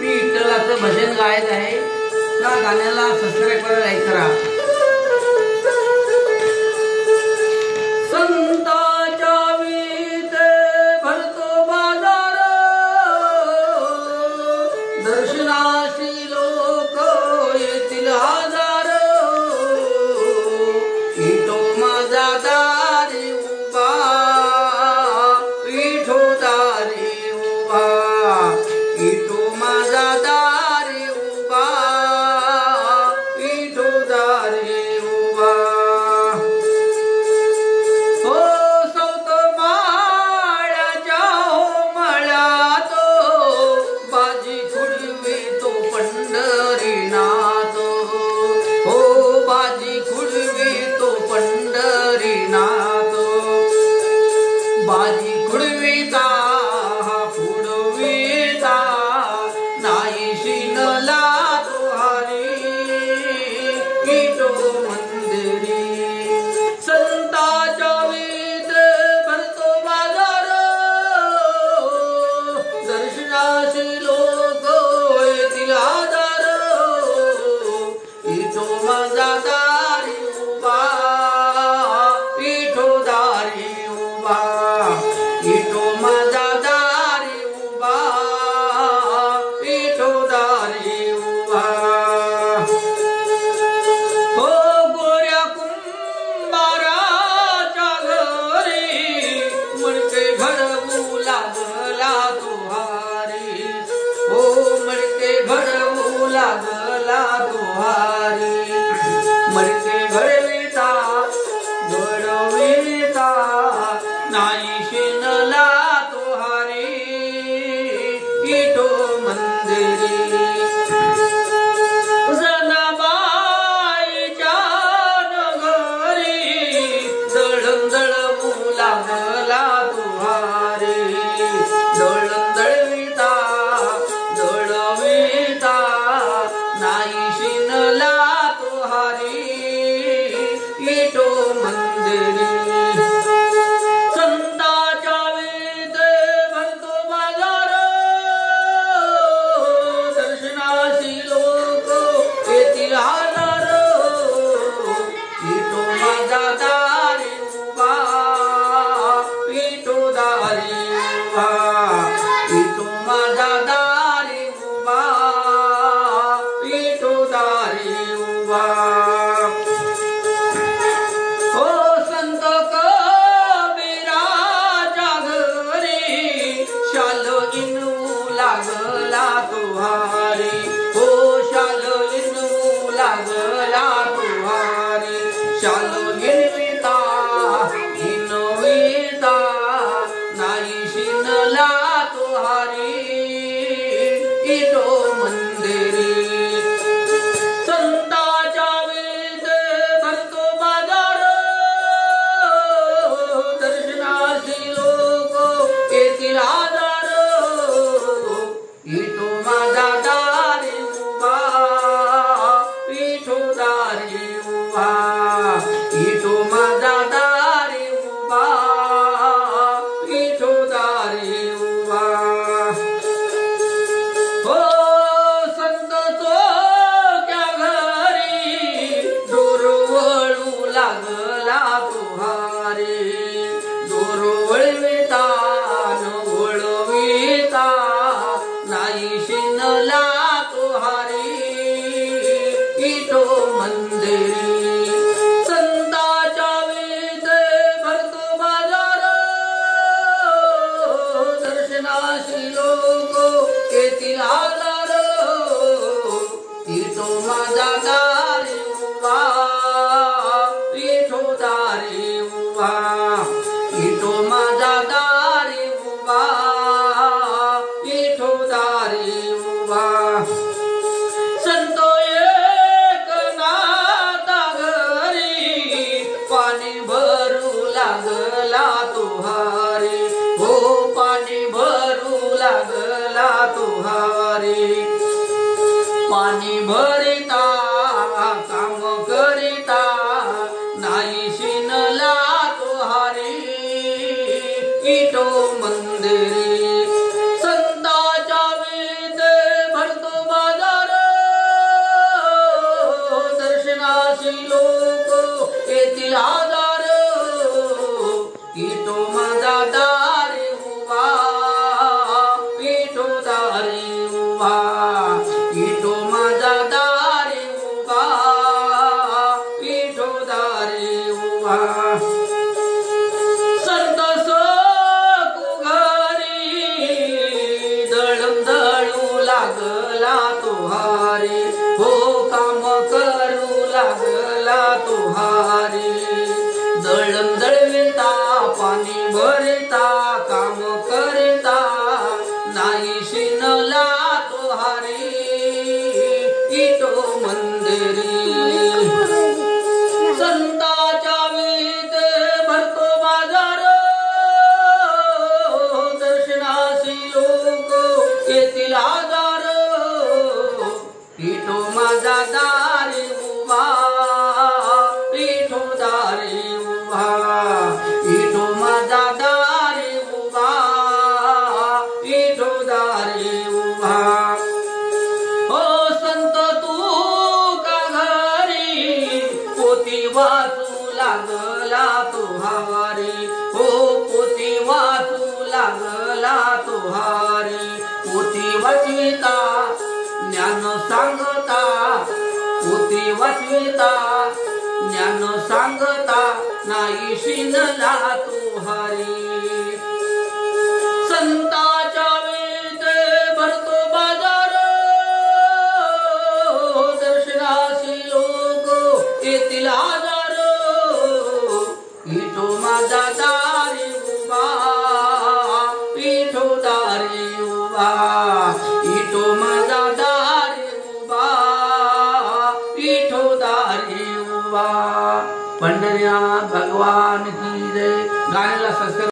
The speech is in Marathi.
मी विठ्ठलाचं भजन गायत आहे। त्या गाण्याला सबस्क्राइब करा, लाईक करा। संतांच्या विटे भरतो बाजार, दर्शनाशी लोक येतील हजार। विठो माझा दारी उभा, विठो दारी उभा, विठो माझा दारी उभा, विठो दारी उभा। हो सौत माळ्याच्या हो मळ्यात, बाजी खुडवी तो पंढरीनाथ। हो बाजी खुडवी तो पंढरीनाथ। बाजी खुडवीता खुडवीता नाही शिनला तो हरी, विठो मंदिरी। संतांच्या विटे भरतो बाजार, दर्शनाशी लोक येतील हजार। विठो माझा दारी उभा, विठो दारी उभा, विठो माझा दारी उभा, विठो दारी उभा। हो गोऱ्या कुंभाराच्या घरी, मडके घडवू लागला तो हारी। हो मडके घडवू लागला तो हारी। मडके घडविता घडविता नाही शिनला तो हारी, विठो मंदिरी। जनाबाईच्या नगरी, दळण दळवू लागला तो हारी। दळण दळविता दळविता नाही शिनला तो हारी, विठो मंदिरी। संतांच्या विटे भरतो बाजार, दर्शनाशी लोक येतील हजार। विठो माझा दारी उभा, विठो दारी उभा, विठो माझा दारी उभा, विठो दारी उभा। हो संत कबीराच्या घरी, शाल इनवू लागला तो हारी। हो शाल इनवू लागला तो हारी। शाल इनविता इनविता नाही शिनला तो हारी, विठो मंदिरी। संतांच्या विटे भरतो बाजार, दर्शनाशी लोक येतील हजार। विठो माझा दारी उभा, विठो माझा दारी उभा, विठो दारी उभा. संत सकू घरी दळण दळू लागला तो हारी, हो काम करू लागला तो हारी. दळण दळविता पाणी भरता काम करता नाही शिनला तो हारी, विठो मंदिरी. संताच्या विटे भरतो बाजार, दर्शनासी लोक येतील हजार. विठो माझा दारी उभा, विठो दारी उभा, विठो माझा दारी उभा, विठो दारी उभा. हो संत तू का घरी पोती वाचू लागला तो हारी, हो पोती वाचू लागला तो हारी. पोती वाचविता ज्ञान सांगता, पोती वाचविता ज्ञान सांगता नाही शिनला तो हारी. संताच्या विटे भरतो बाजार, दर्शनासी लोक येतील हजार. विठो माझा दारी उभा, विठो दारी उभा, विठो माझा दारी उभा, विठो दारी उभा. पंढरीनाथ भगवान की जय. गाण्याला सबस्क्राइब